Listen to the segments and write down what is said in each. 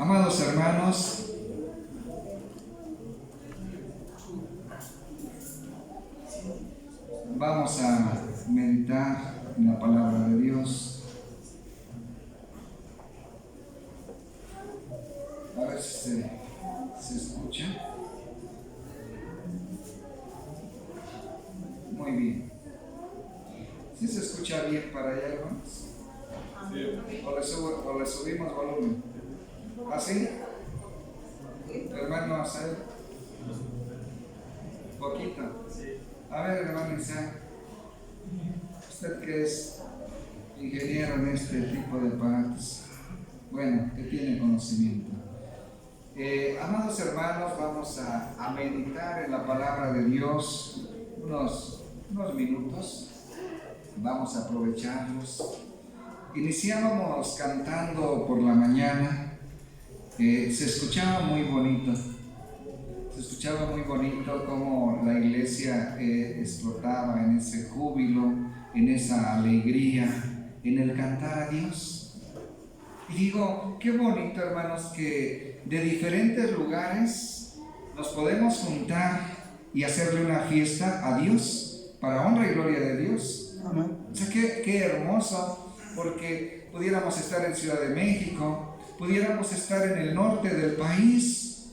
Amados hermanos, vamos a meditar en la palabra de Dios. A ver si se escucha. Muy bien. ¿Sí se escucha bien para allá, hermanos? ¿O le subimos volumen? ¿Así? Hermano Asael. Poquito. A ver, hermano Isaac, usted que es ingeniero en este tipo de aparatos, bueno, que tiene conocimiento. Amados hermanos, vamos a meditar en la palabra de Dios unos minutos. Vamos a aprovecharlos. Iniciábamos cantando por la mañana. Se escuchaba muy bonito. Se escuchaba muy bonito cómo la iglesia explotaba en ese júbilo, en esa alegría, en el cantar a Dios. Y digo, qué bonito, hermanos, que de diferentes lugares nos podemos juntar y hacerle una fiesta a Dios, para honra y gloria de Dios. Amén. O sea, qué hermoso, porque pudiéramos estar en Ciudad de México, pudiéramos estar en el norte del país,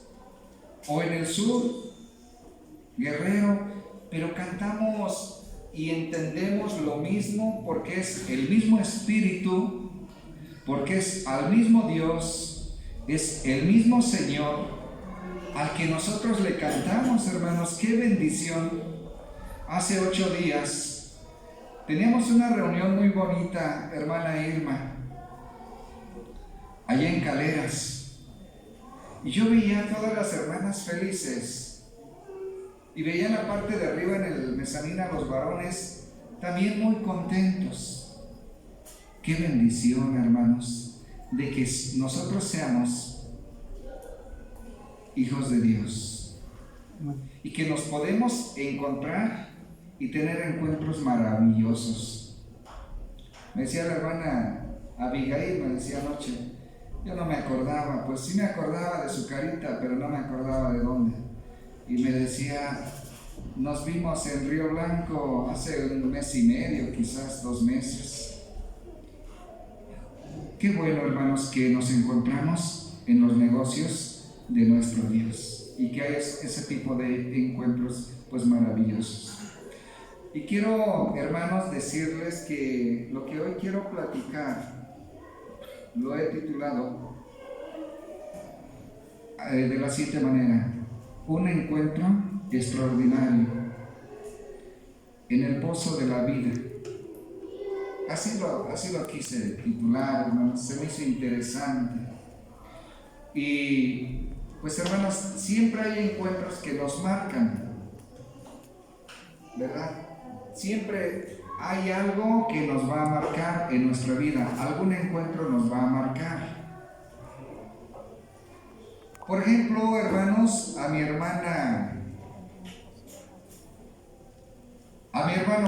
o en el sur, Guerrero, pero cantamos y entendemos lo mismo porque es el mismo Espíritu, porque es al mismo Dios, es el mismo Señor al que nosotros le cantamos, hermanos. ¡Qué bendición! Hace 8 días teníamos una reunión muy bonita, hermana Irma, allá en Caleras. Y yo veía a todas las hermanas felices, y veía en la parte de arriba en el mezanín a los varones también muy contentos. Qué bendición, hermanos, de que nosotros seamos hijos de Dios y que nos podemos encontrar y tener encuentros maravillosos. Me decía la hermana Abigail, me decía anoche, yo no me acordaba, pues sí me acordaba de su carita, pero no me acordaba de dónde. Y me decía, nos vimos en Río Blanco hace 1 mes y medio, quizás 2 meses. Qué bueno, hermanos, que nos encontramos en los negocios de nuestro Dios y que hay ese tipo de encuentros pues maravillosos. Y quiero, hermanos, decirles que lo que hoy quiero platicar lo he titulado de la siguiente manera: un encuentro extraordinario en el pozo de la vida. Así lo quise titular, hermanos. Se me hizo interesante. Y pues, hermanos, siempre hay encuentros que nos marcan, ¿verdad? Siempre hay algo que nos va a marcar en nuestra vida. Algún encuentro nos va a marcar. Por ejemplo, hermanos, a mi hermano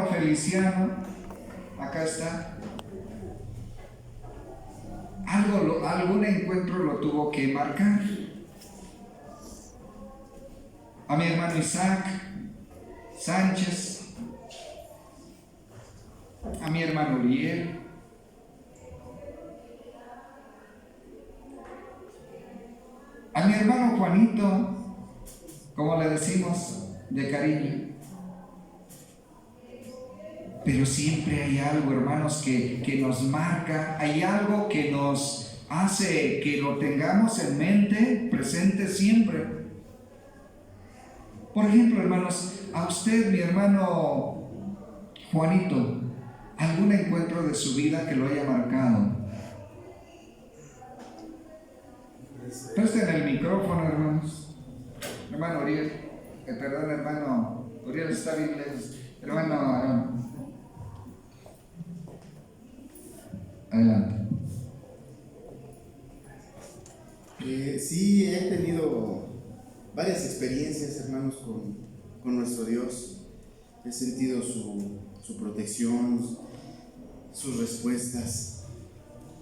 Feliciano, acá está. Algún encuentro lo tuvo que marcar. A mi hermano Isaac Sánchez, a mi hermano Uriel, a mi hermano Juanito, como le decimos de cariño. Pero siempre hay algo, hermanos, que nos marca, hay algo que nos hace que lo tengamos en mente, presente siempre. Por ejemplo, hermanos, a usted, mi hermano Juanito, ¿algún encuentro de su vida que lo haya marcado? Presten el micrófono, hermanos. Hermano Uriel, perdón, hermano Uriel está bien lejos. Hermano Aarón, adelante. Sí, he tenido varias experiencias, hermanos, con nuestro Dios. He sentido su protección, sus respuestas,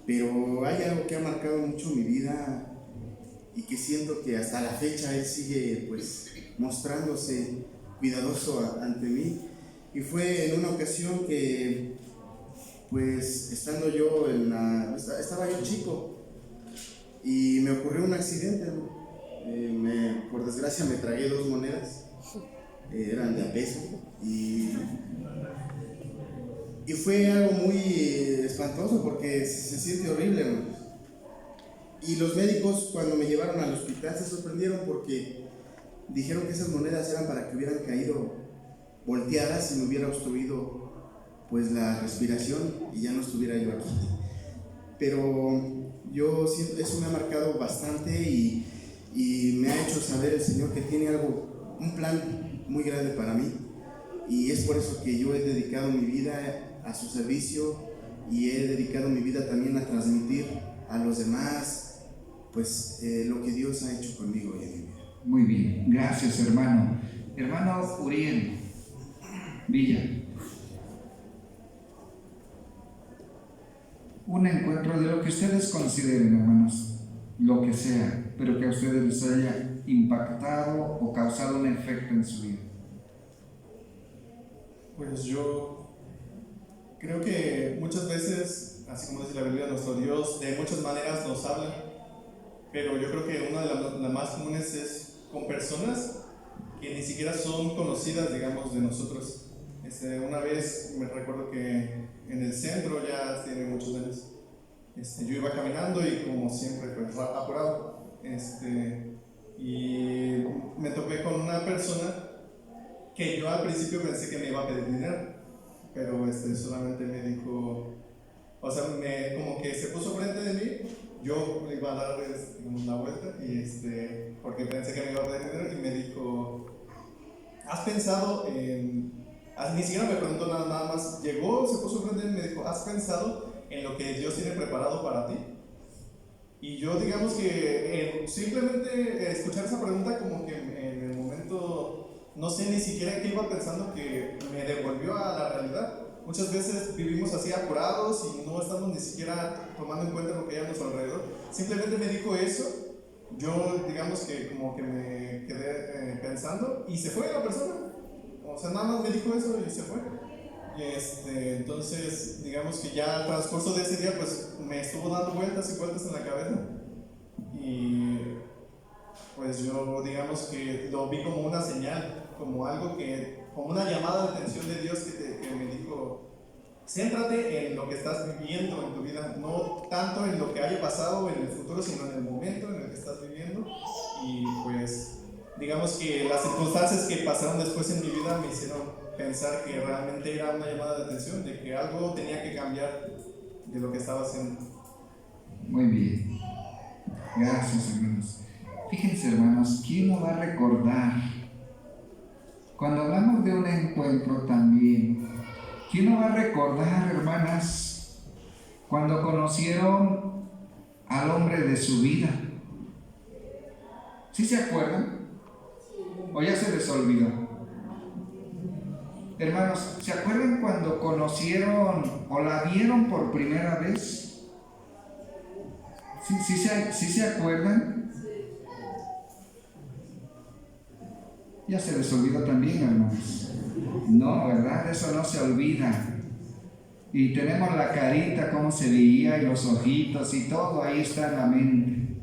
pero hay algo que ha marcado mucho mi vida que siento que hasta la fecha Él sigue pues mostrándose cuidadoso ante mí. Y fue en una ocasión que pues estando yo estaba yo chico y me ocurrió un accidente. Por desgracia me tragué 2 monedas, eran de a peso, y fue algo muy espantoso porque se siente horrible, hermanos. Y los médicos, cuando me llevaron al hospital, se sorprendieron porque dijeron que esas monedas eran para que hubieran caído volteadas y me hubiera obstruido pues la respiración y ya no estuviera yo aquí. Pero yo siento, eso me ha marcado bastante y me ha hecho saber el Señor que tiene un plan muy grande para mí, y es por eso que yo he dedicado mi vida a su servicio y he dedicado mi vida también a transmitir a los demás pues lo que Dios ha hecho conmigo y en mi vida. Muy bien, gracias, hermano. Hermano Uriel Villa, un encuentro de lo que ustedes consideren, hermanos, lo que sea, pero que a ustedes les haya impactado o causado un efecto en su vida. Pues yo creo que muchas veces, así como dice la Biblia, nuestro Dios de muchas maneras nos habla, pero yo creo que una de las más comunes es con personas que ni siquiera son conocidas, digamos, de nosotros. Una vez me recuerdo que en el centro, ya tiene muchos años, yo iba caminando y como siempre pues apurado, y me topé con una persona que yo al principio pensé que me iba a pedir dinero, pero solamente me dijo, o sea, como que se puso frente de mí, yo le iba a dar una vuelta y porque pensé que me iba a pedir dinero, y me dijo, ¿has pensado en...? Ni siquiera me preguntó nada más, llegó, se puso frente de mí y me dijo, ¿has pensado en lo que Dios tiene preparado para ti? Y yo digamos que simplemente escuchar esa pregunta como que en el momento no sé ni siquiera qué iba pensando, que me devolvió a la realidad. Muchas veces vivimos así apurados y no estamos ni siquiera tomando en cuenta lo que hay a nuestro alrededor. Simplemente me dijo eso, yo digamos que como que me quedé pensando y se fue la persona. O sea, nada más me dijo eso y se fue. Y entonces, digamos que ya al transcurso de ese día, pues me estuvo dando vueltas y vueltas en la cabeza. Y pues yo, digamos que lo vi como una señal, como algo como una llamada de atención de Dios que me dijo: céntrate en lo que estás viviendo en tu vida, no tanto en lo que haya pasado en el futuro, sino en el momento en el que estás viviendo. Y pues digamos que las circunstancias que pasaron después en mi vida me hicieron pensar que realmente era una llamada de atención, de que algo tenía que cambiar de lo que estaba haciendo. Muy bien, gracias, hermanos. Fíjense, hermanos, ¿quién no va a recordar? Cuando hablamos de un encuentro también, ¿quién no va a recordar, hermanas, cuando conocieron al hombre de su vida? ¿Sí se acuerdan? ¿O ya se les olvidó? Hermanos, ¿se acuerdan cuando conocieron o la vieron por primera vez? ¿Sí se acuerdan? Ya se les olvidó también, hermanos. No, ¿verdad? Eso no se olvida. Y tenemos la carita, cómo se veía, y los ojitos, y todo ahí está en la mente.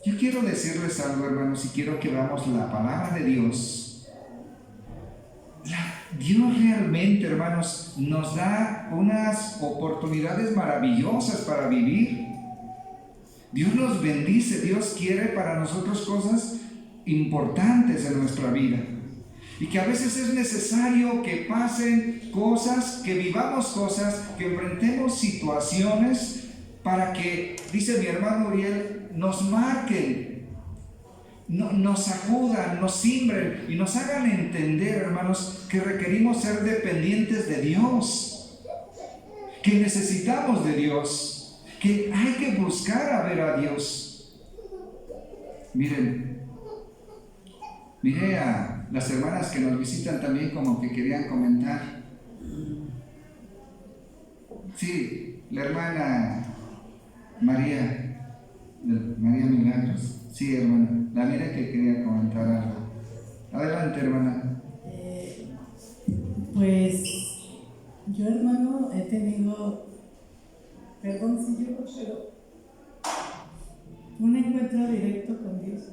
Yo quiero decirles algo, hermanos, y quiero que veamos la palabra de Dios. Dios realmente, hermanos, nos da unas oportunidades maravillosas para vivir. Dios nos bendice, Dios quiere para nosotros cosas importantes en nuestra vida. Y que a veces es necesario que pasen cosas, que vivamos cosas, que enfrentemos situaciones para que, dice mi hermano Uriel, nos marquen, nos sacudan, nos simbren y nos hagan entender, hermanos, que requerimos ser dependientes de Dios, que necesitamos de Dios, que hay que buscar a ver a Dios. Miré a las hermanas que nos visitan también como que querían comentar. Sí, la hermana María Milagros. bendiciones. Sí, hermana. La mira que quería comentar algo. Adelante, hermana. Pues yo, hermano, he tenido, perdón si yo, pero un encuentro directo con Dios.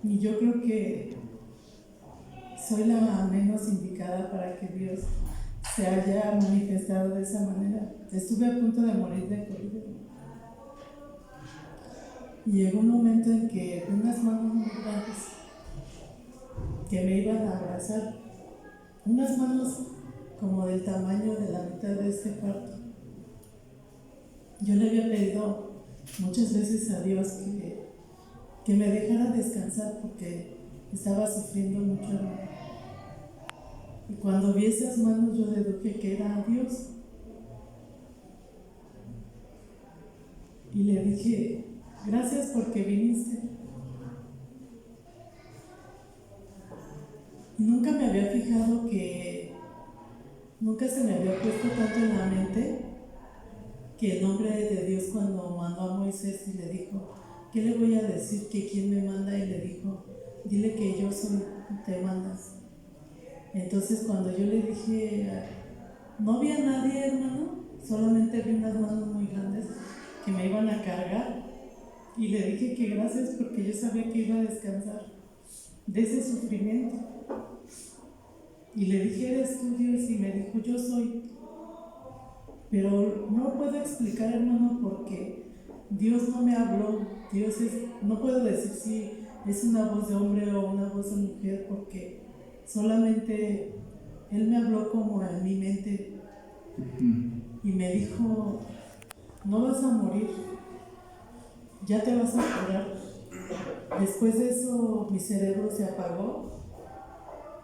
Y yo creo que soy la menos indicada para que Dios se haya manifestado de esa manera. Estuve a punto de morir de COVID. Y llegó un momento en que vi unas manos muy grandes que me iban a abrazar. Unas manos como del tamaño de la mitad de este cuarto. Yo le había pedido muchas veces a Dios que me dejara descansar porque estaba sufriendo mucho. Y cuando vi esas manos yo deduje que era Dios. Y le dije, gracias porque viniste. Y nunca me había fijado nunca se me había puesto tanto en la mente que el nombre de Dios cuando mandó a Moisés y le dijo, ¿qué le voy a decir? Que quién me manda, y le dijo, dile que yo soy, te mandas. Entonces cuando yo le dije, no vi a nadie, hermano, solamente vi unas manos muy grandes que me iban a cargar, y le dije que gracias porque yo sabía que iba a descansar de ese sufrimiento. Y le dije, eres tú, Dios, y me dijo, yo soy. Pero no puedo explicar, hermano, porque Dios no me habló. No puedo decir si es una voz de hombre o una voz de mujer, porque solamente Él me habló como en mi mente y me dijo, no vas a morir, ya te vas a curar. Después de eso mi cerebro se apagó,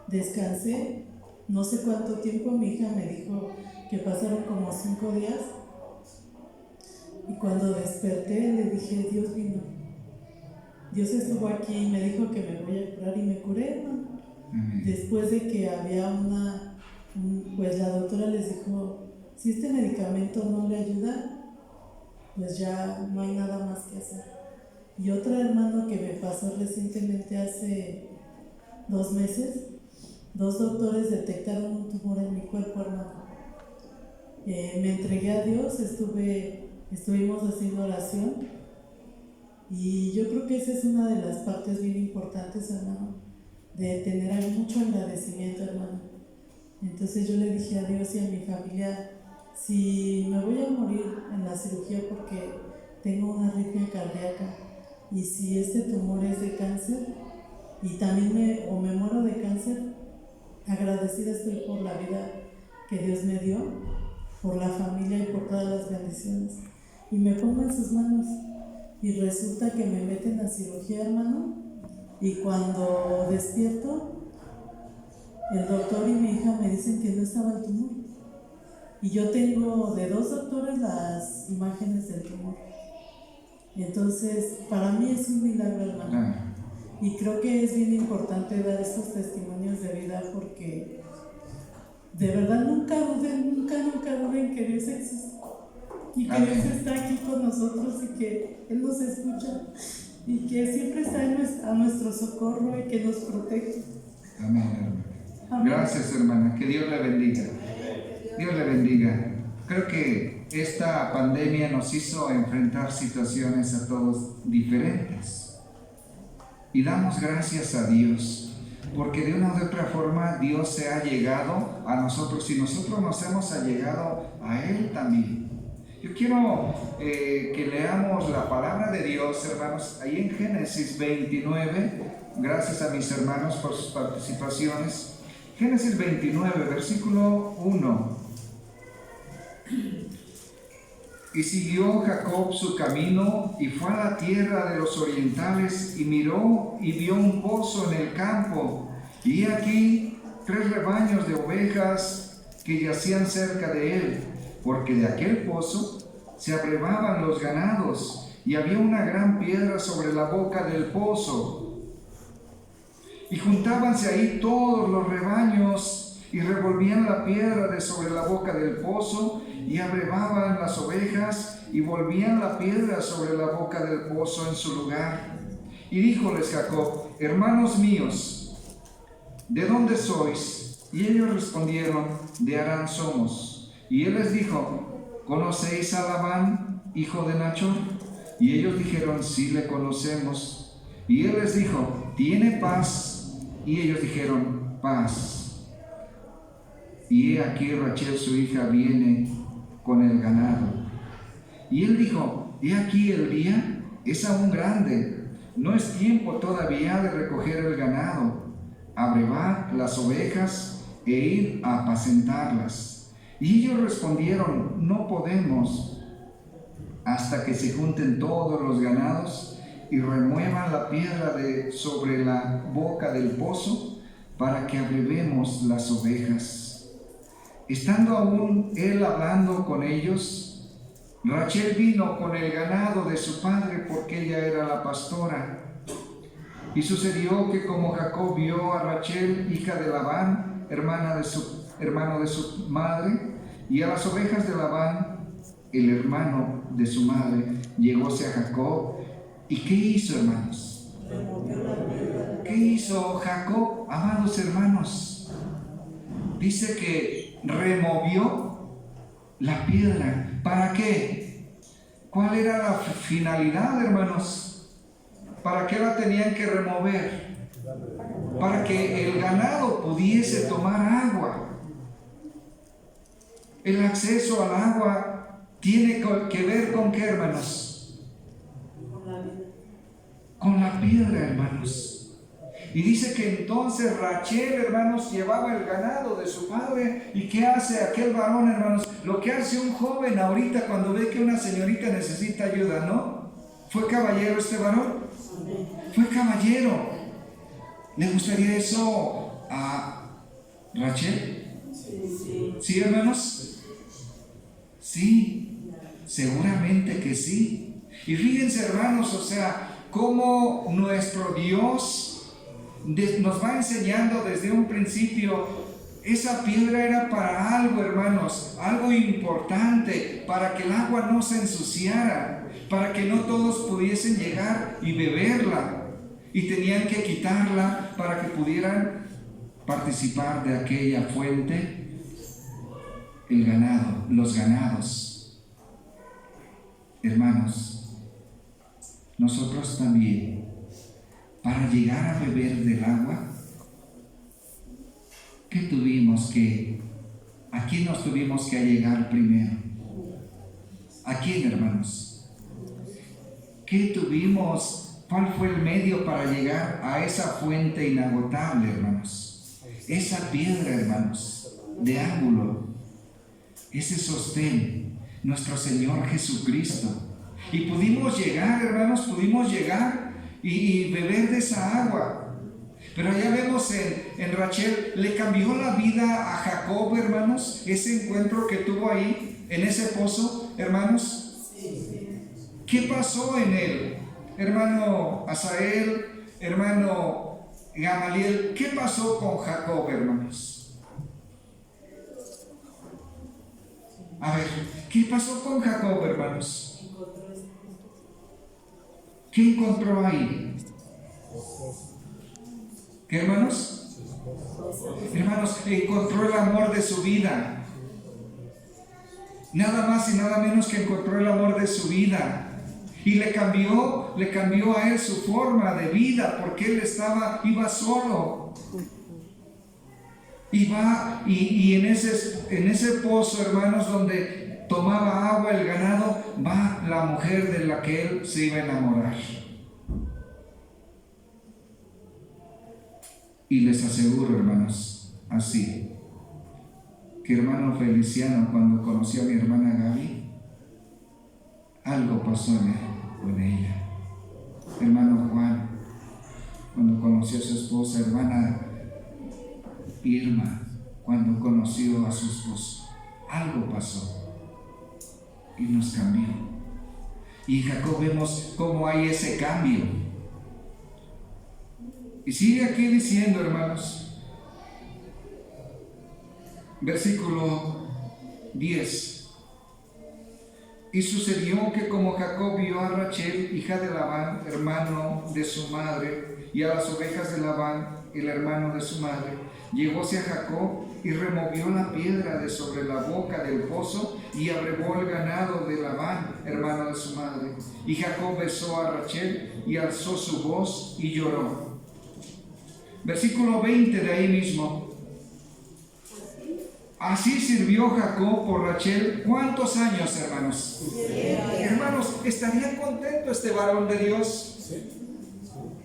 descansé, no sé cuánto tiempo. Mi hija me dijo que pasaron como 5 días, y cuando desperté le dije, Dios vino, Dios estuvo aquí y me dijo que me voy a curar, y me curé, hermano. Después de que había pues la doctora les dijo, si este medicamento no le ayuda, pues ya no hay nada más que hacer. Y otro, hermano, que me pasó recientemente hace 2 meses, 2 doctores detectaron un tumor en mi cuerpo, hermano. Me entregué a Dios, estuvimos haciendo oración, y yo creo que esa es una de las partes bien importantes, hermano, de tener mucho agradecimiento, hermano. Entonces yo le dije a Dios y a mi familia, si me voy a morir en la cirugía porque tengo una arritmia cardíaca, y si este tumor es de cáncer, y también me muero de cáncer, agradecida estoy por la vida que Dios me dio, por la familia y por todas las bendiciones. Y me pongo en sus manos, y resulta que me meten a cirugía, hermano, y cuando despierto, el doctor y mi hija me dicen que no estaba el tumor. Y yo tengo de 2 doctores las imágenes del tumor. Entonces, para mí es un milagro, hermano. Y creo que es bien importante dar estos testimonios de vida, porque de verdad nunca duden que Dios existe. Y que Dios está aquí con nosotros, y que Él nos escucha, y que siempre está a nuestro socorro y que nos protege. Amén, hermana. Amén. Gracias, hermana. Que Dios le bendiga. Dios le bendiga. Creo que esta pandemia nos hizo enfrentar situaciones a todos diferentes. Y damos gracias a Dios, porque de una u otra forma Dios se ha llegado a nosotros, y nosotros nos hemos allegado a Él también. Yo quiero que leamos la palabra de Dios, hermanos, ahí en Génesis 29. Gracias a mis hermanos por sus participaciones. Génesis 29, versículo 1. Y siguió Jacob su camino, y fue a la tierra de los orientales, y miró y vio un pozo en el campo, y aquí 3 rebaños de ovejas que yacían cerca de él, porque de aquel pozo se abrevaban los ganados, y había una gran piedra sobre la boca del pozo. Y juntábanse ahí todos los rebaños, y revolvían la piedra de sobre la boca del pozo, y abrevaban las ovejas, y volvían la piedra sobre la boca del pozo en su lugar. Y díjoles Jacob: hermanos míos, ¿de dónde sois? Y ellos respondieron: de Harán somos. Y él les dijo: ¿conocéis a Labán, hijo de Nachor? Y ellos dijeron: sí, le conocemos. Y él les dijo: ¿tiene paz? Y ellos dijeron: paz. Y he aquí Rachel su hija viene con el ganado. Y él dijo: he aquí el día es aún grande, no es tiempo todavía de recoger el ganado, abrevar las ovejas e ir a apacentarlas. Y ellos respondieron: no podemos, hasta que se junten todos los ganados y remuevan la piedra de sobre la boca del pozo, para que abrevemos las ovejas. Estando aún él hablando con ellos, Rachel vino con el ganado de su padre, porque ella era la pastora. Y sucedió que como Jacob vio a Rachel, hija de Labán, hermano de su madre, y a las ovejas de Labán, el hermano de su madre, llegóse a Jacob. ¿Y qué hizo, hermanos? ¿Qué hizo Jacob, amados hermanos? Dice que removió la piedra. ¿Para qué? ¿Cuál era la finalidad, hermanos? ¿Para qué la tenían que remover? Para que el ganado pudiese tomar agua. El acceso al agua tiene que ver con qué, hermanos? Con la piedra, hermanos. Y dice que entonces Rachel, hermanos, llevaba el ganado de su padre. ¿Y qué hace aquel varón, hermanos? Lo que hace un joven ahorita cuando ve que una señorita necesita ayuda, ¿no? ¿Fue caballero este varón? Fue caballero. ¿Le gustaría eso a Rachel? ¿Sí, hermanos? Sí, seguramente que sí. Y fíjense, hermanos, o sea, cómo nuestro Dios nos va enseñando desde un principio. Esa piedra era para algo, hermanos, algo importante, para que el agua no se ensuciara, para que no todos pudiesen llegar y beberla, y tenían que quitarla para que pudieran participar de aquella fuente, el ganado, los ganados. Hermanos, nosotros también, para llegar a beber del agua, ¿a quién nos tuvimos que allegar primero? ¿A quién, hermanos? ¿Cuál fue el medio para llegar a esa fuente inagotable, hermanos? Esa piedra, hermanos, de ángulo, ese sostén, nuestro Señor Jesucristo. Y pudimos llegar, hermanos, y beber de esa agua. Pero ya vemos en Rachel, le cambió la vida a Jacob, hermanos, ese encuentro que tuvo ahí, en ese pozo, hermanos. ¿Qué pasó en él? Hermano Asael, hermano Gamaliel, ¿qué pasó con Jacob, hermanos? A ver, ¿qué pasó con Jacob, hermanos? ¿Qué encontró ahí? ¿Qué, hermanos? Hermanos, encontró el amor de su vida. Nada más y nada menos que encontró el amor de su vida. Y le cambió a él su forma de vida, porque él iba solo. Y en ese pozo, hermanos, donde tomaba agua el ganado, va la mujer de la que él se iba a enamorar. Y les aseguro, hermanos, así, que hermano Feliciano, cuando conoció a mi hermana Gaby, algo pasó en él o en ella. Hermano Juan, cuando conoció a su esposa, hermana Irma, cuando conoció a su esposo, algo pasó y nos cambió. Y en Jacob vemos cómo hay ese cambio. Y sigue aquí diciendo, hermanos, versículo 10: Y sucedió que como Jacob vio a Rachel, hija de Labán, hermano de su madre, y a las ovejas de Labán, el hermano de su madre, llegóse a Jacob y removió la piedra de sobre la boca del pozo y abrevó el ganado de Labán, hermano de su madre. Y Jacob besó a Rachel y alzó su voz y lloró. Versículo 20 de ahí mismo. Así sirvió Jacob por Rachel. ¿Cuántos años, hermanos? Hermanos, ¿estaría contento este varón de Dios?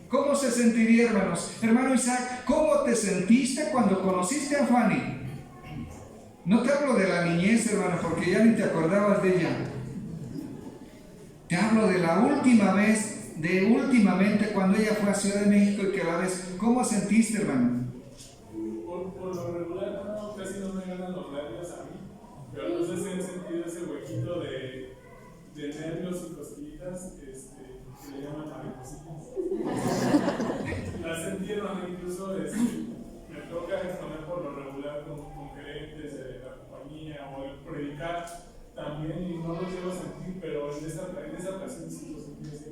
¿Cómo se sentiría, hermanos? Hermano Isaac, ¿cómo te sentiste cuando conociste a Fanny? No te hablo de la niñez, hermano, porque ya ni te acordabas de ella. Te hablo de la última vez, de últimamente, cuando ella fue a Ciudad de México y que la ves. ¿Cómo sentiste, hermano? Por lo regular, no, casi no me ganan los nervios a mí, pero no sé si han sentido ese huequito de nervios y cosquillitas que le llaman maripositas. La sentieron, incluso me toca exponer por lo regular con gerentes de la compañía o el predicar también y no lo llevo a sentir, pero en esa ocasión sí lo sentí así.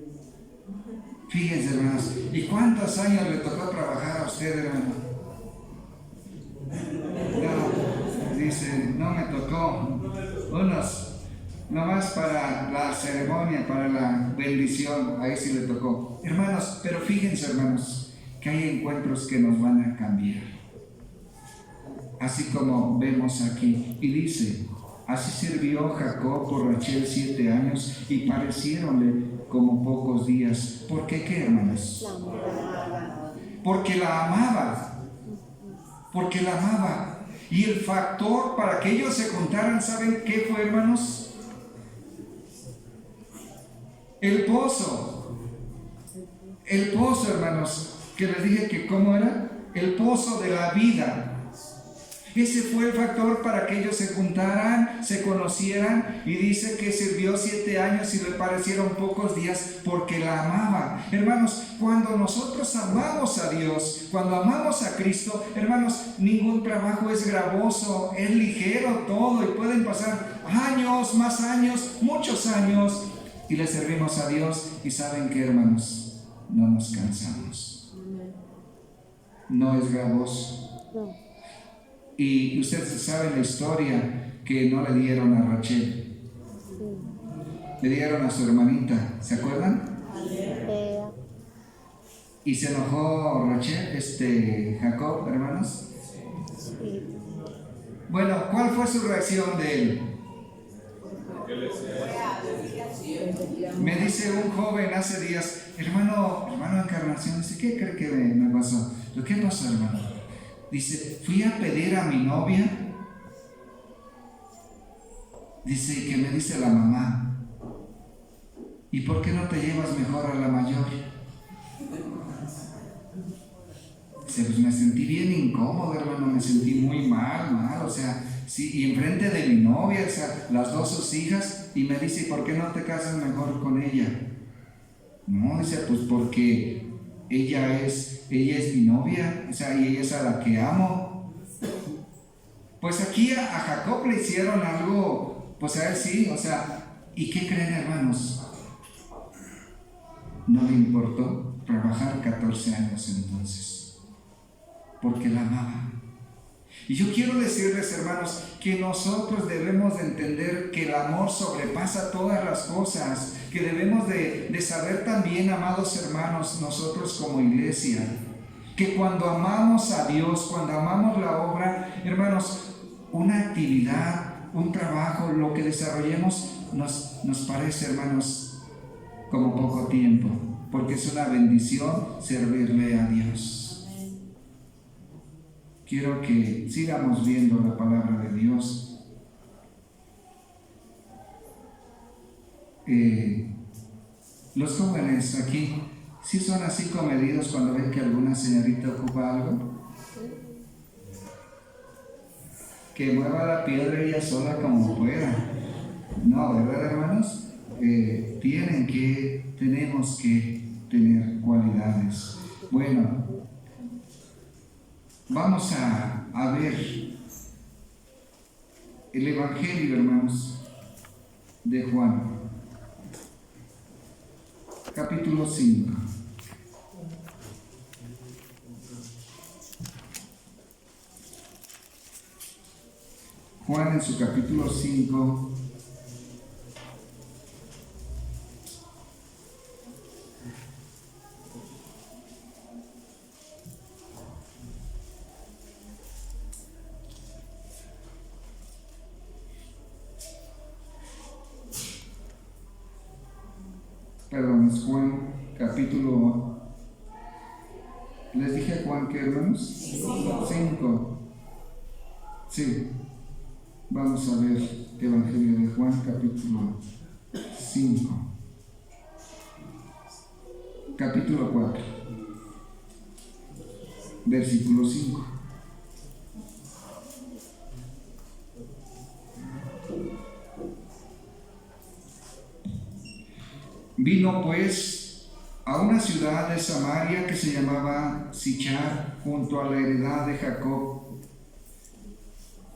Fíjense, hermanos, ¿y cuántos años le tocó trabajar a usted, hermano? No, dice, no me tocó. Unos, nomás para la ceremonia, para la bendición, ahí sí le tocó. Hermanos, pero fíjense, hermanos, que hay encuentros que nos van a cambiar. Así como vemos aquí, y dice, así sirvió Jacob por Rachel 7 años y parecieronle como pocos días. ¿Por qué qué, hermanos? Porque la amaba. Porque la amaba. Y el factor para que ellos se juntaran, ¿saben qué fue, hermanos? El pozo. El pozo, hermanos, que les dije que cómo era. El pozo de la vida. Ese fue el factor para que ellos se juntaran, se conocieran, y dice que sirvió 7 años y le parecieron pocos días porque la amaba. Hermanos, cuando nosotros amamos a Dios, cuando amamos a Cristo, hermanos, ningún trabajo es gravoso, es ligero todo y pueden pasar años, más años, muchos años y le servimos a Dios y saben que, hermanos, no nos cansamos. No es gravoso. Y ustedes saben la historia que no le dieron a Rachel. Le dieron a su hermanita, ¿se acuerdan? Y se enojó Rachel, Jacob, hermanos. Bueno, ¿cuál fue su reacción de él? Me dice un joven hace días, hermano Encarnación, dice, ¿qué cree que me pasó? ¿Qué pasó, hermano? Dice, fui a pedir a mi novia. Dice, que me dice la mamá, ¿y por qué no te llevas mejor a la mayor? Dice, pues me sentí bien incómodo, hermano, me sentí muy mal, o sea, sí, y enfrente de mi novia, o sea, las dos sus hijas, y me dice, ¿por qué no te casas mejor con ella? No, dice, pues porque ella es mi novia, o sea, y ella es a la que amo. Pues aquí a Jacob le hicieron algo, pues a él sí, o sea, ¿y qué creen, hermanos? No le importó trabajar 14 años entonces, porque la amaba. Y yo quiero decirles, hermanos, que nosotros debemos de entender que el amor sobrepasa todas las cosas, que debemos de saber también, amados hermanos, nosotros como iglesia, que cuando amamos a Dios, cuando amamos la obra, hermanos, una actividad, un trabajo, lo que desarrollemos, nos parece, hermanos, como poco tiempo, porque es una bendición servirle a Dios. Quiero que sigamos viendo la palabra de Dios. Los jóvenes aquí, ¿sí son así comedidos cuando ven que alguna señorita ocupa algo? Que mueva la piedra ella sola como pueda. No, ¿verdad, hermanos? Tenemos que tener cualidades. Bueno, vamos a ver el Evangelio, hermanos. de Juan, capítulo 5. Juan en su capítulo 5, perdón, es Juan capítulo, les dije Juan, ¿qué hermanos? 5. Sí, vamos a ver Evangelio de Juan capítulo 5, capítulo 4, versículo 5. Vino pues a una ciudad de Samaria que se llamaba Sichar, junto a la heredad de Jacob,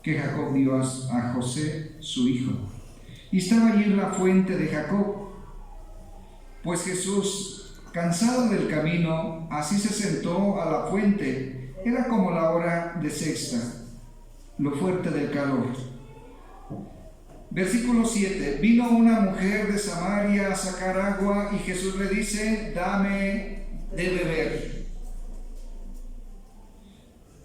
que Jacob dio a José, su hijo. Y estaba allí la fuente de Jacob. Pues Jesús, cansado del camino, así se sentó a la fuente. Era como la hora de sexta, lo fuerte del calor. Versículo 7. Vino una mujer de Samaria a sacar agua y Jesús le dice: dame de beber.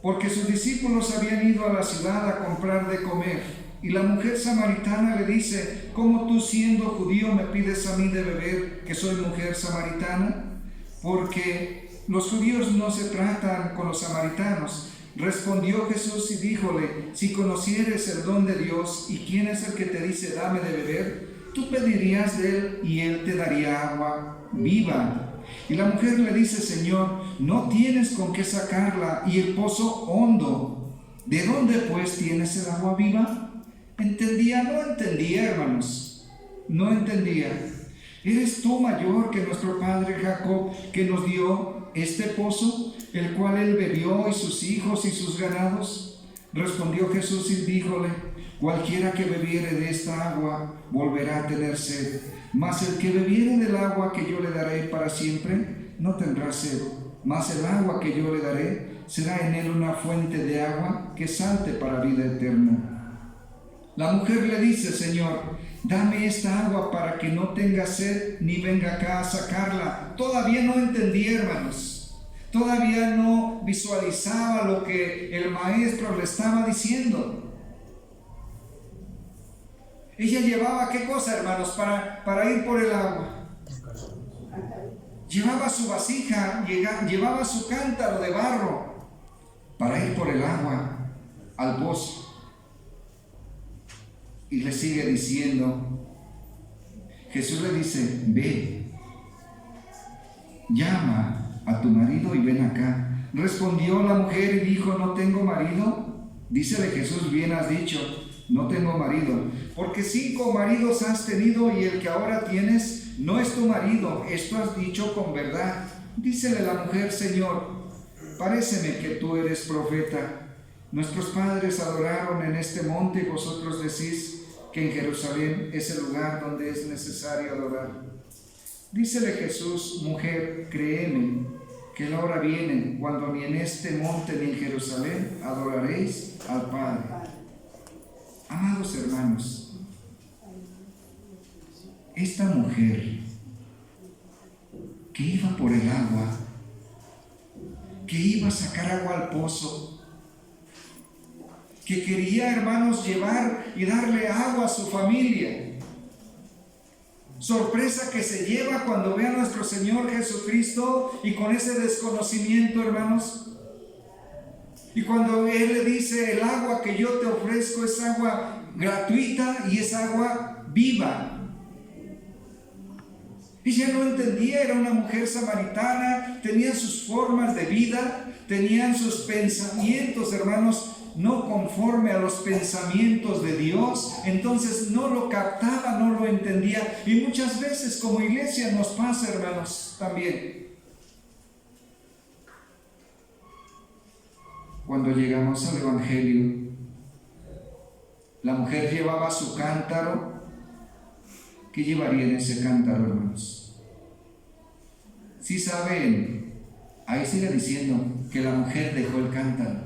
Porque sus discípulos habían ido a la ciudad a comprar de comer. Y la mujer samaritana le dice: ¿cómo tú, siendo judío, me pides a mí de beber, que soy mujer samaritana? Porque los judíos no se tratan con los samaritanos. Respondió Jesús y díjole: si conocieres el don de Dios y quién es el que te dice dame de beber, tú pedirías de él y él te daría agua viva. Y la mujer le dice: Señor, no tienes con qué sacarla y el pozo hondo. ¿De dónde pues tienes el agua viva? ¿Entendía? No entendía, hermanos. No entendía. ¿Eres tú mayor que nuestro padre Jacob, que nos dio este pozo, el cual él bebió, y sus hijos y sus ganados? Respondió Jesús y díjole: cualquiera que bebiere de esta agua volverá a tener sed, mas el que bebiere del agua que yo le daré para siempre no tendrá sed, mas el agua que yo le daré será en él una fuente de agua que salte para vida eterna. La mujer le dice: Señor, dame esta agua para que no tenga sed ni venga acá a sacarla. Todavía no entendía, hermanos. Todavía no visualizaba lo que el maestro le estaba diciendo. Ella llevaba, ¿qué cosa, hermanos? Para ir por el agua. Llevaba su vasija, llevaba su cántaro de barro para ir por el agua al pozo. Y le sigue diciendo, Jesús le dice: ve, llama a tu marido y ven acá. Respondió la mujer y dijo: no tengo marido. Dícele Jesús: bien has dicho, no tengo marido, porque 5 maridos has tenido y el que ahora tienes no es tu marido. Esto has dicho con verdad. Dícele la mujer: Señor, paréceme que tú eres profeta. Nuestros padres adoraron en este monte y vosotros decís que en Jerusalén es el lugar donde es necesario adorar. Dícele Jesús: mujer, créeme que la hora viene cuando ni en este monte ni en Jerusalén adoraréis al Padre. Amados hermanos, esta mujer que iba por el agua, que iba a sacar agua al pozo, que quería, hermanos, llevar y darle agua a su familia. Sorpresa que se lleva cuando ve a nuestro Señor Jesucristo y con ese desconocimiento, hermanos. Y cuando Él le dice: el agua que yo te ofrezco es agua gratuita y es agua viva. Ella no entendía, era una mujer samaritana, tenía sus formas de vida, tenían sus pensamientos, hermanos, no conforme a los pensamientos de Dios. Entonces no lo captaba, no lo entendía. Y muchas veces como iglesia nos pasa, hermanos, también. Cuando llegamos al Evangelio, la mujer llevaba su cántaro ¿qué llevaría en ese cántaro, hermanos? Si saben, ahí sigue diciendo que la mujer dejó el cántaro.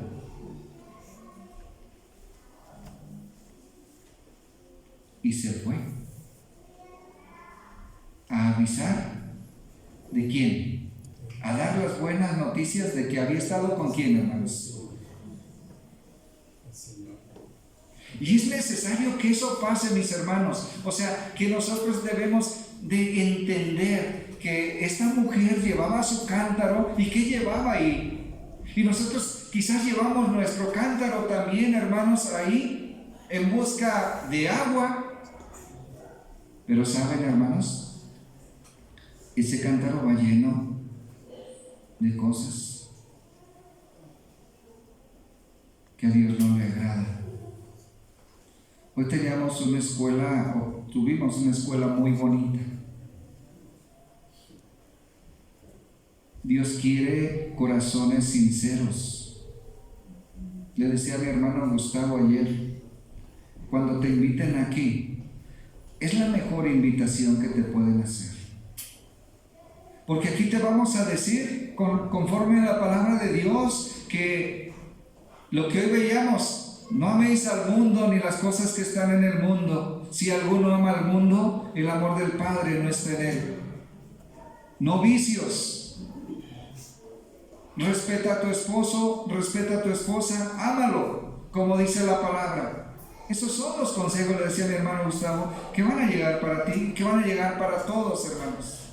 Y se fue a avisar. ¿De quién? A dar las buenas noticias de que había estado con quién, hermanos. Y es necesario que eso pase, mis hermanos. O sea, que nosotros debemos de entender que esta mujer llevaba su cántaro. ¿Y qué llevaba ahí? Y nosotros quizás llevamos nuestro cántaro también, hermanos, ahí en busca de agua. Pero saben, hermanos, ese cántaro va lleno de cosas que a Dios no le agrada. Hoy tuvimos una escuela muy bonita. Dios quiere corazones sinceros. Le decía a mi hermano Gustavo ayer, cuando te inviten aquí, es la mejor invitación que te pueden hacer. Porque aquí te vamos a decir, conforme a la palabra de Dios, que lo que hoy veíamos, no améis al mundo ni las cosas que están en el mundo. Si alguno ama al mundo, el amor del Padre no está en él. No vicios. Respeta a tu esposo, respeta a tu esposa, ámalo, como dice la palabra. Esos son los consejos, le decía mi hermano Gustavo, que van a llegar para ti, que van a llegar para todos, hermanos.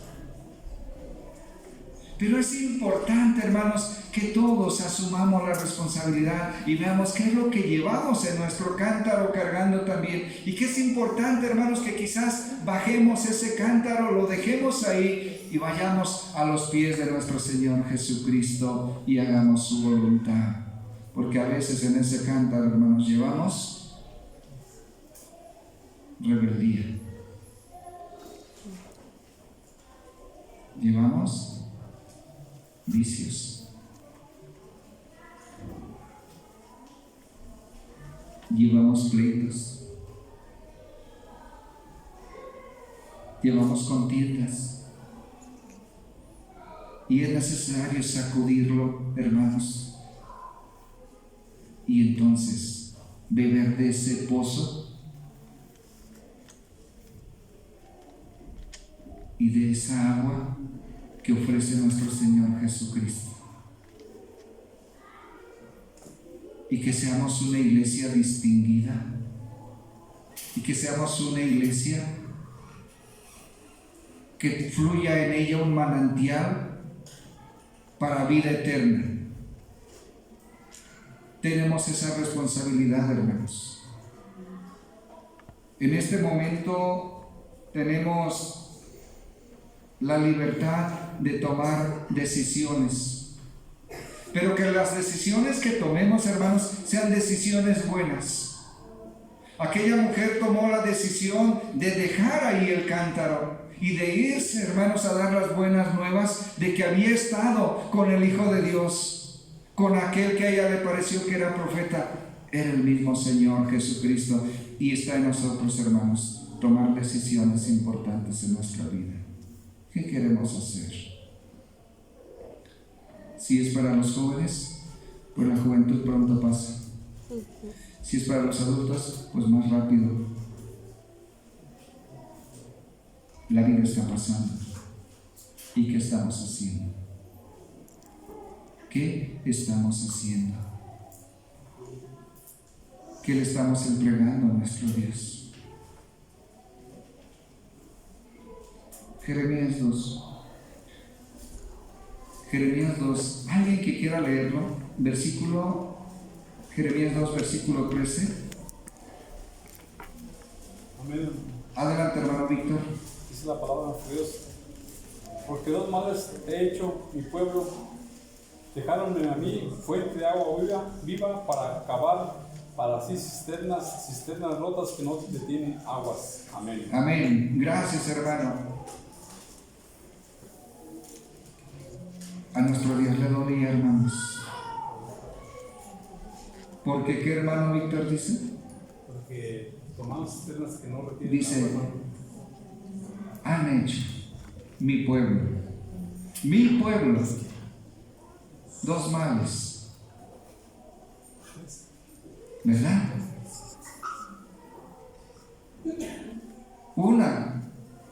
Pero es importante, hermanos, que todos asumamos la responsabilidad y veamos qué es lo que llevamos en nuestro cántaro cargando también. Y que es importante, hermanos, que quizás bajemos ese cántaro, lo dejemos ahí y vayamos a los pies de nuestro Señor Jesucristo y hagamos su voluntad. Porque a veces en ese cántaro, hermanos, llevamos rebeldía. Llevamos vicios. Llevamos pleitos. Llevamos contiendas. Y es necesario sacudirlo, hermanos. Y entonces beber de ese pozo y de esa agua que ofrece nuestro Señor Jesucristo. Y que seamos una iglesia distinguida. Y que seamos una iglesia que fluya en ella un manantial para vida eterna. Tenemos esa responsabilidad, hermanos. En este momento tenemos la libertad de tomar decisiones, pero que las decisiones que tomemos, hermanos, sean decisiones buenas. Aquella mujer tomó la decisión de dejar ahí el cántaro y de irse, hermanos, a dar las buenas nuevas de que había estado con el Hijo de Dios, con aquel que a ella le pareció que era profeta. Era el mismo Señor Jesucristo, y está en nosotros, hermanos, tomar decisiones importantes en nuestra vida. ¿Qué queremos hacer? Si es para los jóvenes, pues la juventud pronto pasa. Si es para los adultos, pues más rápido. La vida está pasando. ¿Y qué estamos haciendo? ¿Qué estamos haciendo? ¿Qué le estamos entregando a nuestro Dios? Jeremías 2. Jeremías 2. ¿Alguien que quiera leerlo? Jeremías 2, versículo 13. Amén. Adelante, hermano Víctor. Dice la palabra de Dios: porque dos males he hecho mi pueblo, dejaronme a mí fuente de agua viva para cavar para sí cisternas rotas que no detienen aguas. Amén. Amén. Gracias, hermano. A nuestro Dios le doy, hermanos. Porque, ¿qué hermano Víctor dice? Porque tomamos cisternas que no retienen Dice, agua. han hecho mi pueblo. Mi pueblo. Dos males. ¿Verdad?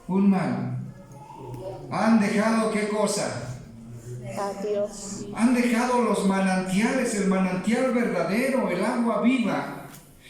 Un mal. ¿Han dejado qué cosa? A Dios. Han dejado los manantiales, el manantial verdadero, el agua viva.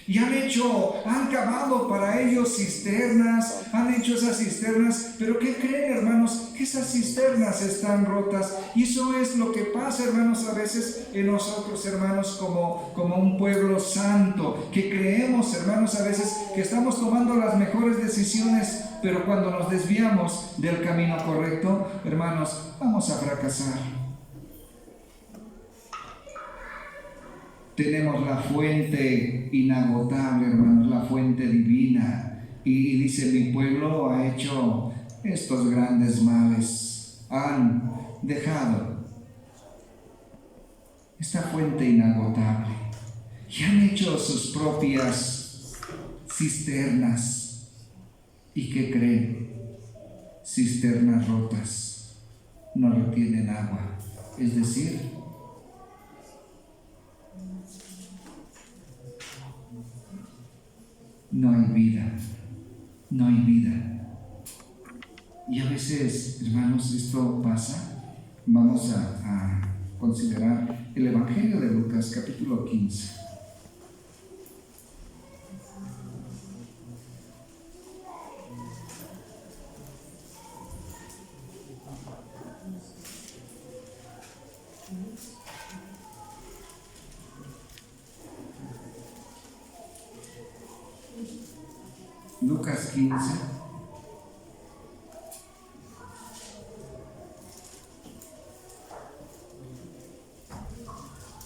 Y han cavado para ellos cisternas, han hecho esas cisternas, pero ¿qué creen, hermanos? Que esas cisternas están rotas. Y eso es lo que pasa, hermanos, a veces en nosotros, hermanos, como un pueblo santo, que creemos, hermanos, a veces que estamos tomando las mejores decisiones, pero cuando nos desviamos del camino correcto, hermanos, vamos a fracasar. Tenemos la fuente inagotable, hermanos, la fuente divina. Y dice, mi pueblo ha hecho estos grandes males. Han dejado esta fuente inagotable. Y han hecho sus propias cisternas. ¿Y qué creen? Cisternas rotas. No retienen agua. Es decir, no hay vida, no hay vida. Y a veces, hermanos, esto pasa. Vamos a considerar el Evangelio de Lucas, capítulo 15. Lucas 15,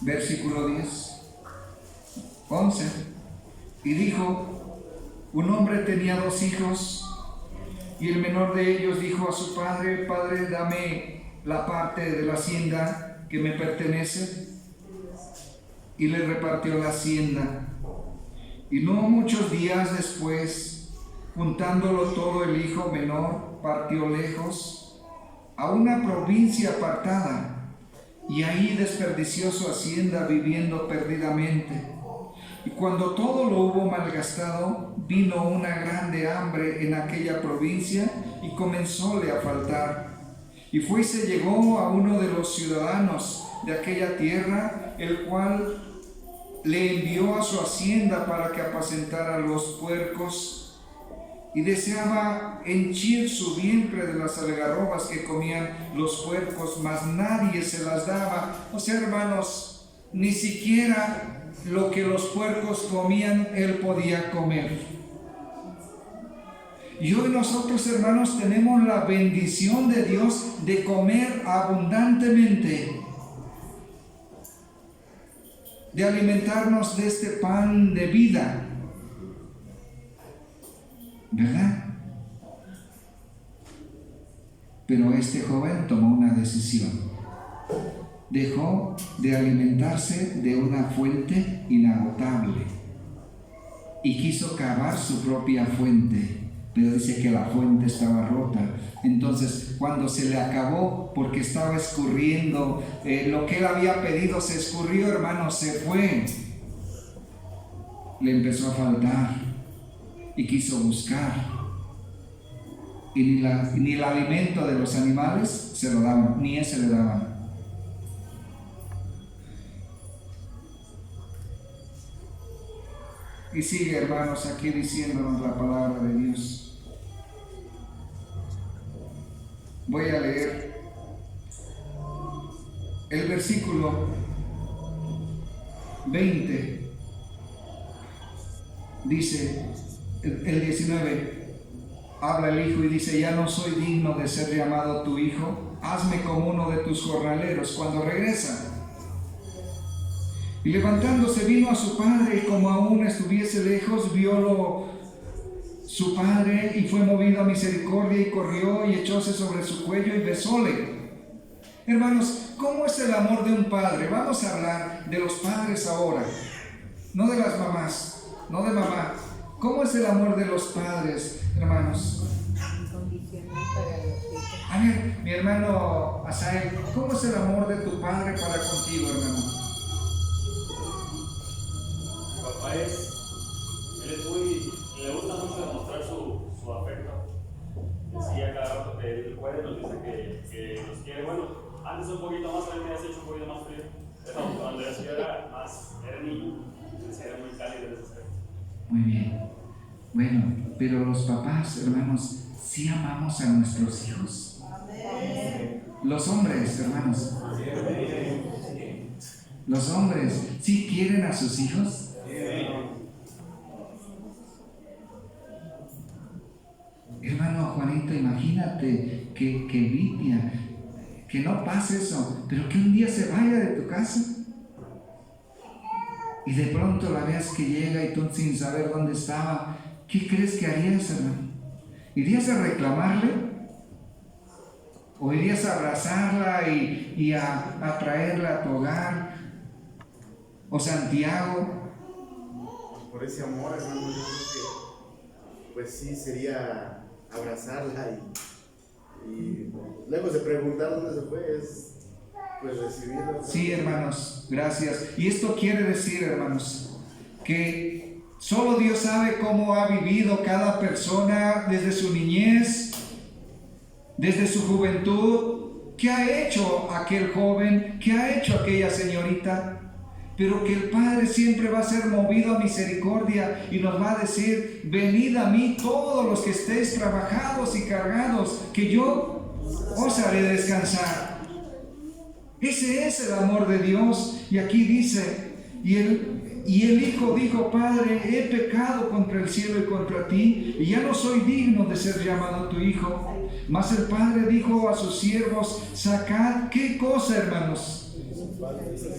versículo 10, 11. Y dijo, un hombre tenía 2 hijos, y el menor de ellos dijo a su padre, Padre, dame la parte de la hacienda que me pertenece. Y le repartió la hacienda. Y no muchos días después, juntándolo todo, el hijo menor partió lejos a una provincia apartada, y ahí desperdició su hacienda viviendo perdidamente. Y cuando todo lo hubo malgastado, vino una grande hambre en aquella provincia y comenzóle a faltar. Y fue y se llegó a uno de los ciudadanos de aquella tierra, el cual le envió a su hacienda para que apacentara los puercos, y deseaba henchir su vientre de las algarrobas que comían los puercos, mas nadie se las daba. O sea, hermanos, ni siquiera lo que los puercos comían, él podía comer. Y hoy nosotros, hermanos, tenemos la bendición de Dios de comer abundantemente, de alimentarnos de este pan de vida, ¿verdad? Pero este joven tomó una decisión. Dejó de alimentarse de una fuente inagotable y quiso cavar su propia fuente, pero dice que la fuente estaba rota. Entonces, cuando se le acabó, porque estaba escurriendo, lo que él había pedido se escurrió, hermanos, se fue. Le empezó a faltar y quiso buscar. Y ni el alimento de los animales se lo daban, ni ese le daban. Y sigue, hermanos, aquí diciéndonos la palabra de Dios. Voy a leer el versículo 20. Dice, el 19, habla el hijo y dice, ya no soy digno de ser llamado tu hijo, hazme como uno de tus jornaleros. Cuando regresa, y levantándose vino a su padre, y como aún estuviese lejos, viólo su padre, y fue movido a misericordia, y corrió y echóse sobre su cuello y besóle. Hermanos, ¿cómo es el amor de un padre? Vamos a hablar de los padres ahora, no de las mamás, no de mamá. ¿Cómo es el amor de los padres, hermanos? A ver, mi hermano Asael, ¿cómo es el amor de tu padre para contigo, hermano? Mi papá él es muy, le gusta mucho demostrar su afecto. Decía cada rato que él puede, nos dice que nos quiere. Bueno, antes un poquito más, hoy me has hecho un poquito más frío. Pero cuando yo era niño, entonces era muy cálido en ese aspecto. Muy bien. Bueno, pero los papás, hermanos, sí amamos a nuestros hijos. Los hombres, hermanos. Los hombres, ¿sí quieren a sus hijos? Hermano Juanito, imagínate que Vitia, que no pase eso, pero que un día se vaya de tu casa y de pronto la veas que llega y tú sin saber dónde estaba. ¿Qué crees que harías, hermano? ¿Irías a reclamarle? ¿O irías a abrazarla y a traerla a tu hogar? ¿O Santiago? Por ese amor, hermano, yo creo que pues sí sería abrazarla y luego de preguntar dónde se fue es pues recibirla. Sí, hermanos, gracias. Y esto quiere decir, hermanos, que solo Dios sabe cómo ha vivido cada persona desde su niñez, desde su juventud, qué ha hecho aquel joven, qué ha hecho aquella señorita. Pero que el Padre siempre va a ser movido a misericordia y nos va a decir: venid a mí todos los que estéis trabajados y cargados, que yo os haré descansar. Ese es el amor de Dios. Y aquí dice, y el Hijo dijo: Padre, he pecado contra el cielo y contra ti, y ya no soy digno de ser llamado tu hijo. Mas el Padre dijo a sus siervos: sacad, ¿qué cosa, hermanos?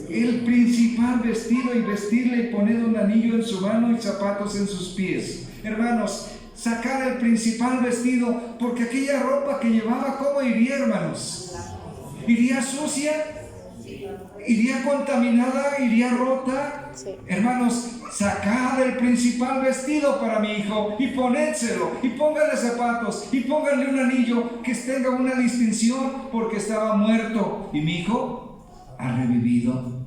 El principal vestido, y vestirle y poned un anillo en su mano y zapatos en sus pies. Hermanos, sacar el principal vestido, porque aquella ropa que llevaba, ¿cómo iría, hermanos? ¿Iría sucia? ¿Iría contaminada? ¿Iría rota? Sí. Hermanos, sacad el principal vestido para mi hijo y ponédselo, y póngale zapatos y póngale un anillo que tenga una distinción, porque estaba muerto y mi hijo ha revivido.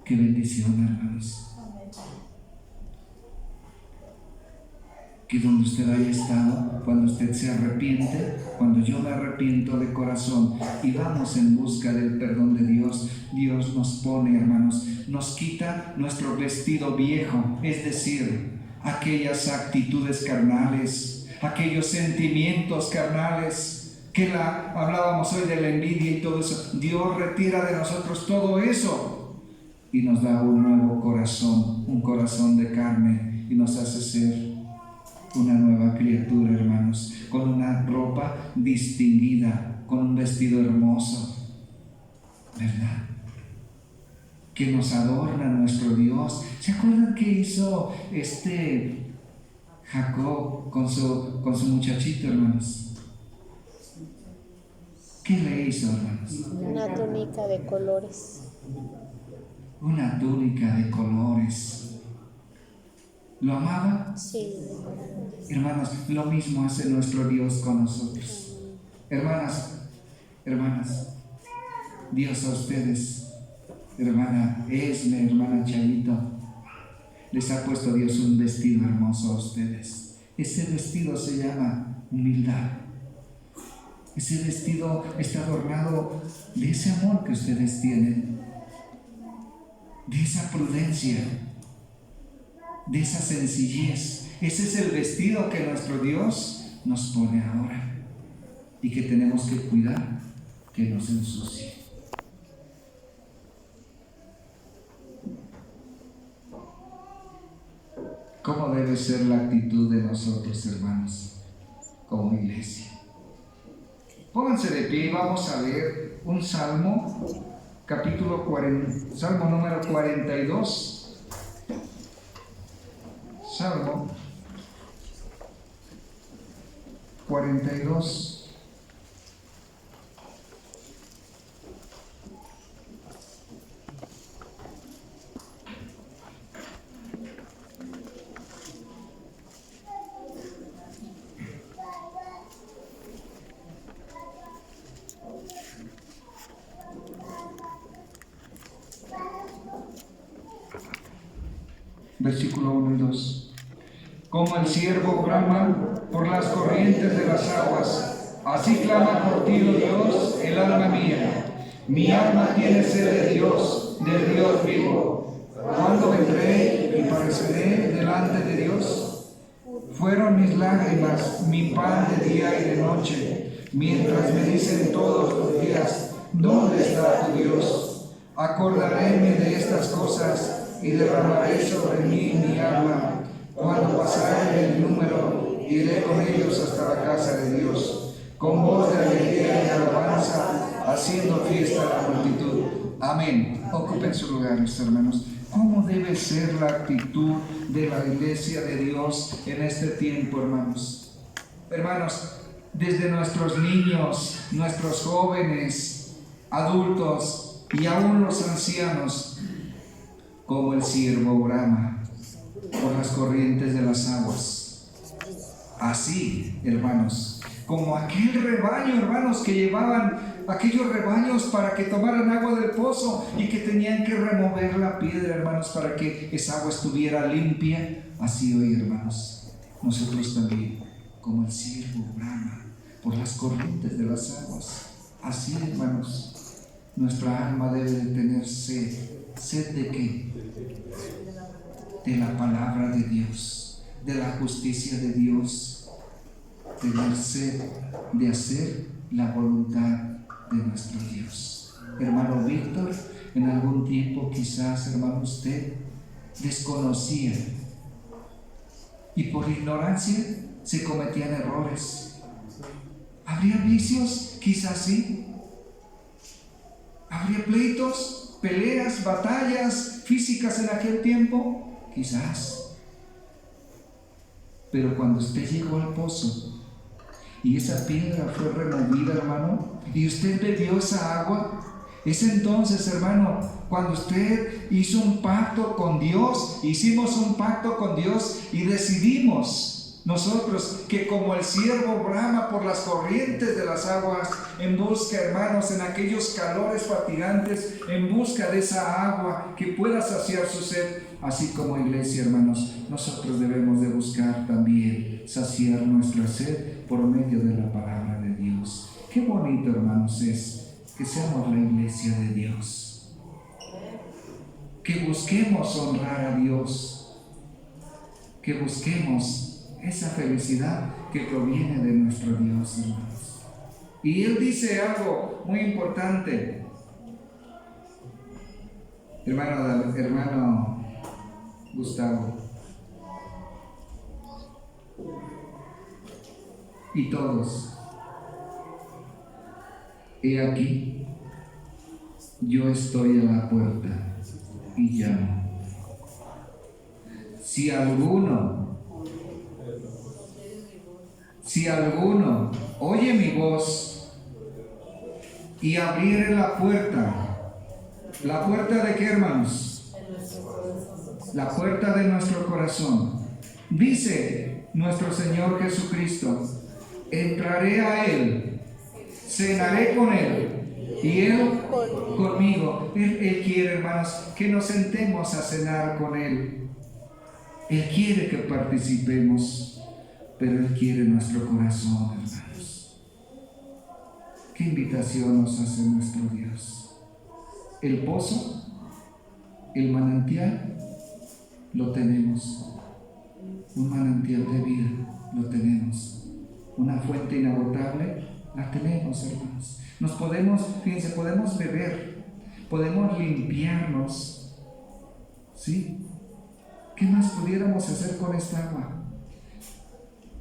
Qué bendición, hermanos. Que donde usted haya estado, cuando usted se arrepiente, cuando yo me arrepiento de corazón y vamos en busca del perdón de Dios, Dios nos pone, hermanos, nos quita nuestro vestido viejo, es decir, aquellas actitudes carnales, aquellos sentimientos carnales, que hablábamos hoy de la envidia y todo eso. Dios retira de nosotros todo eso y nos da un nuevo corazón, un corazón de carne, y nos hace ser una nueva criatura, hermanos, con una ropa distinguida, con un vestido hermoso, ¿verdad? Que nos adorna nuestro Dios. ¿Se acuerdan qué hizo Jacob con su muchachito, hermanos? ¿Qué le hizo, hermanos? Una túnica de colores. Una túnica de colores. ¿Lo amaba? Sí. Hermanos, lo mismo hace nuestro Dios con nosotros. Hermanas, Dios a ustedes, hermana Esme, hermana Chavito, les ha puesto Dios un vestido hermoso a ustedes. Ese vestido se llama humildad. Ese vestido está adornado de ese amor que ustedes tienen, de esa prudencia, de esa sencillez. Ese es el vestido que nuestro Dios nos pone ahora y que tenemos que cuidar que no se ensucie. ¿Cómo debe ser la actitud de nosotros, hermanos, como iglesia? Pónganse de pie y vamos a leer un salmo, salmo número 42. Salmo 42. versículo 1 y 2. Como el ciervo brama por las corrientes de las aguas, así clama por ti, oh Dios, el alma mía. Mi alma tiene sed de Dios, del Dios vivo. ¿Cuándo vendré y pareceré delante de Dios? Fueron mis lágrimas, mi pan de día y de noche, mientras me dicen todos los días, ¿dónde está tu Dios? Acordaréme de estas cosas y derramaré sobre mí mi alma. Cuando pasare el número, iré con ellos hasta la casa de Dios, con voz de alegría y alabanza, haciendo fiesta a la multitud. Amén. Ocupen su lugar, mis hermanos. ¿Cómo debe ser la actitud de la iglesia de Dios en este tiempo, hermanos? Hermanos, desde nuestros niños, nuestros jóvenes, adultos y aún los ancianos, como el ciervo brama por las corrientes de las aguas. Así, hermanos, como aquel rebaño, hermanos, que llevaban aquellos rebaños para que tomaran agua del pozo y que tenían que remover la piedra, hermanos, para que esa agua estuviera limpia. Así hoy, hermanos, nosotros también, como el ciervo brama por las corrientes de las aguas. Así, hermanos, nuestra alma debe de tener sed. ¿Sed de qué? De la palabra de Dios, de la justicia de Dios, tener sed de hacer la voluntad de nuestro Dios. Hermano Víctor, en algún tiempo quizás, hermano, usted desconocía y por ignorancia se cometían errores. ¿Habría vicios? Quizás sí. ¿Habría pleitos, peleas, batallas físicas en aquel tiempo? Quizás. Pero cuando usted llegó al pozo y esa piedra fue removida, hermano, y usted bebió esa agua, es entonces, hermano, cuando usted hizo un pacto con Dios, hicimos un pacto con Dios y decidimos nosotros que como el ciervo brama por las corrientes de las aguas, en busca, hermanos, en aquellos calores fatigantes, en busca de esa agua que pueda saciar su sed, así como iglesia, hermanos, nosotros debemos de buscar también saciar nuestra sed por medio de la palabra de Dios. Qué bonito, hermanos, es que seamos la iglesia de Dios, que busquemos honrar a Dios, que busquemos esa felicidad que proviene de nuestro Dios, hermanos. Y Él dice algo muy importante, hermano Gustavo, y todos: he aquí, yo estoy a la puerta y llamo. Si alguno oye mi voz y abriere la puerta ¿de qué, hermanos? La puerta de nuestro corazón. Dice nuestro Señor Jesucristo: entraré a Él, cenaré con Él y Él conmigo. Él quiere, hermanos, que nos sentemos a cenar con Él. Él quiere que participemos, pero Él quiere nuestro corazón, hermanos. ¿Qué invitación nos hace nuestro Dios? El pozo, el manantial, lo tenemos. Un manantial de vida, lo tenemos. Una fuente inagotable, la tenemos, hermanos. Fíjense, podemos beber, podemos limpiarnos, ¿sí? ¿Qué más pudiéramos hacer con esta agua?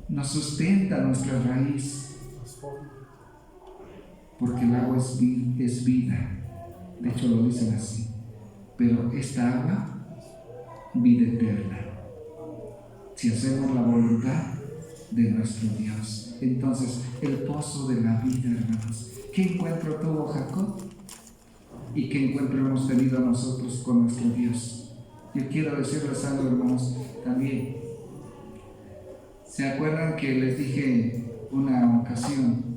Nos sustenta nuestra raíz, porque el agua es vida. De hecho lo dicen así. Pero esta agua, vida eterna, si hacemos la voluntad de nuestro Dios. Entonces, el pozo de la vida, hermanos. ¿Qué encuentro tuvo Jacob? ¿Y qué encuentro hemos tenido nosotros con nuestro Dios? Yo quiero decirles algo, hermanos, también. ¿Se acuerdan que les dije una ocasión?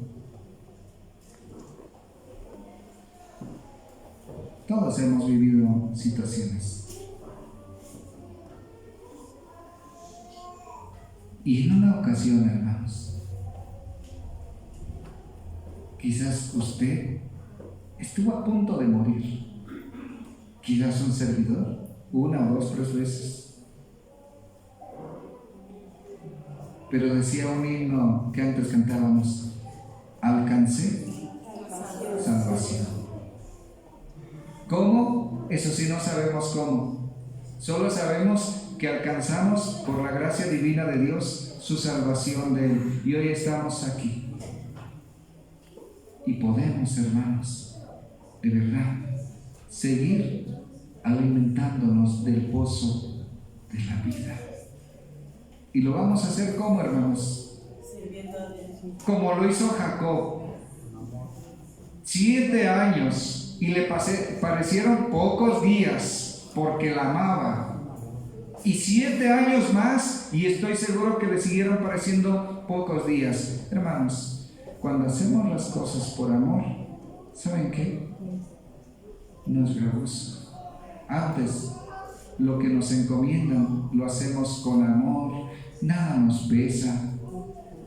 Todos hemos vivido situaciones. Y en una ocasión, hermanos, quizás usted estuvo a punto de morir. Quizás un servidor, 1 o 2, 3 veces. Pero decía un himno que antes cantábamos: alcancé salvación. ¿Cómo? Eso sí, no sabemos cómo. Solo sabemos que alcanzamos por la gracia divina de Dios su salvación de Él. Y hoy estamos aquí. Y podemos, hermanos, de verdad, seguir alimentándonos del pozo de la vida. Y lo vamos a hacer como, hermanos, como lo hizo Jacob. 7 años y le parecieron pocos días porque la amaba. Y 7 años más y estoy seguro que le siguieron pareciendo pocos días. Hermanos, cuando hacemos las cosas por amor, ¿saben qué? No es gravoso. Antes, lo que nos encomiendan lo hacemos con amor, nada nos pesa.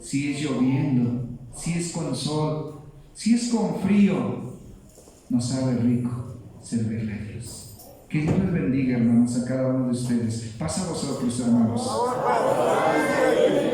Si es lloviendo, si es con sol, si es con frío, nos sabe rico servirle a Dios. Que Dios les bendiga, hermanos, a cada uno de ustedes. Pasa a vosotros, hermanos.